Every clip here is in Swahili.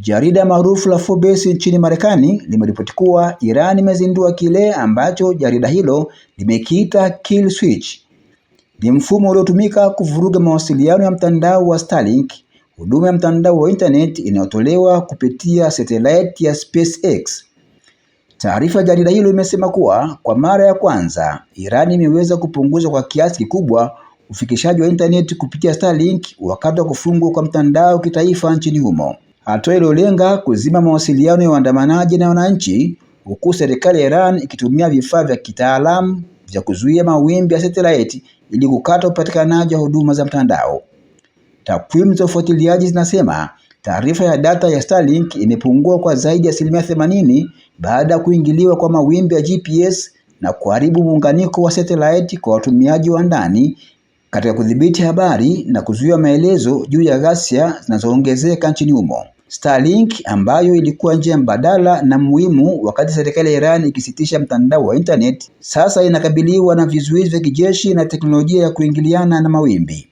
Jarida maarufu la Forbes nchini Marekani limeripoti kuwa Iran imezindua kile ambacho jarida hilo limekiita kill switch. Ni mfumo uliotumika kuvuruga mawasiliano ya mtandao wa Starlink, huduma ya mtandao wa internet inayotolewa kupitia satellite ya SpaceX. Taarifa ya jarida hilo imesema kuwa kwa mara ya kwanza Iran imeweza kupunguza kwa kiasi kikubwa ufikishaji wa internet kupitia Starlink wakati wa kufungwa kwa mtandao kitaifa nchini humo. Hatua iliyolenga kuzima mawasiliano ya waandamanaji na wananchi, huku serikali ya Iran ikitumia vifaa vya kitaalamu vya kuzuia mawimbi ya satellite ili kukata upatikanaji wa huduma za mtandao. Takwimu za ufuatiliaji zinasema taarifa ya data ya Starlink imepungua kwa zaidi ya 80% baada ya kuingiliwa kwa mawimbi ya GPS na kuharibu muunganiko wa satellite kwa watumiaji wa ndani katika kudhibiti habari na kuzuia maelezo juu ya ghasia zinazoongezeka nchini humo. Starlink, ambayo ilikuwa njia mbadala na muhimu wakati serikali ya Iran ikisitisha mtandao wa internet, sasa inakabiliwa na vizuizi vya kijeshi na teknolojia ya kuingiliana na mawimbi.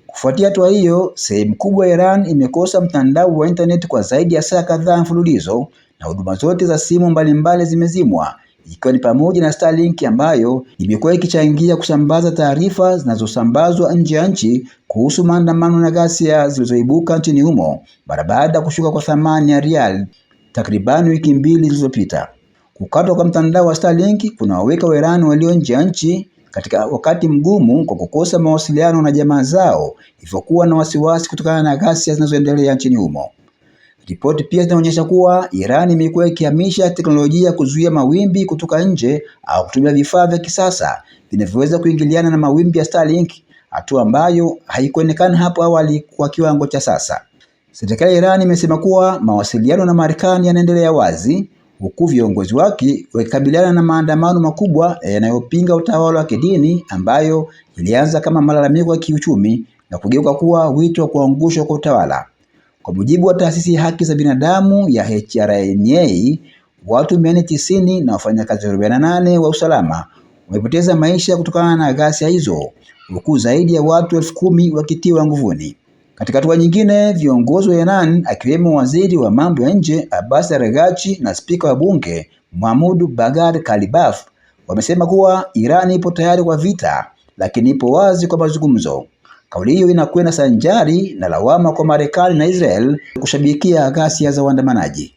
Kufuatia hatua hiyo, sehemu kubwa ya Iran imekosa mtandao wa internet kwa zaidi ya saa kadhaa mfululizo na huduma zote za simu mbalimbali zimezimwa, ikiwa ni pamoja na Starlink ambayo imekuwa ikichangia kusambaza taarifa zinazosambazwa nje ya nchi kuhusu maandamano na ghasia zilizoibuka nchini humo baada ya kushuka kwa thamani ya rial takriban wiki mbili zilizopita. Kukatwa kwa mtandao wa Starlink kunawaweka Wairani walio nje ya nchi katika wakati mgumu kwa kukosa mawasiliano na jamaa zao, hivyo kuwa na wasiwasi kutokana na ghasia zinazoendelea nchini humo. Ripoti pia zinaonyesha kuwa Iran imekuwa ikihamisha teknolojia kuzuia mawimbi kutoka nje au kutumia vifaa vya kisasa vinavyoweza kuingiliana na mawimbi ya Starlink, hatua ambayo haikuonekana hapo awali kwa kiwango cha sasa. Serikali ya Iran imesema kuwa mawasiliano na Marekani yanaendelea wazi, huku viongozi wake wakikabiliana na maandamano makubwa yanayopinga utawala wa kidini ambayo ilianza kama malalamiko ya kiuchumi na kugeuka kuwa wito wa kuangushwa kwa utawala. Kwa mujibu wa taasisi ya haki za binadamu ya HRNA, watu 490 na wafanyakazi 48 wa usalama wamepoteza maisha kutokana na ghasia hizo, huku zaidi ya watu 10,000 wakitiwa nguvuni. Katika hatua nyingine, viongozi wa Iran akiwemo waziri wa mambo ya nje Abbas Araghchi na spika wa bunge Mahmoud Bagher Kalibaf wamesema kuwa Iran ipo tayari kwa vita, lakini ipo wazi kwa mazungumzo. Kauli hiyo inakwenda sanjari na lawama kwa Marekani na Israel kushabikia ghasia za waandamanaji.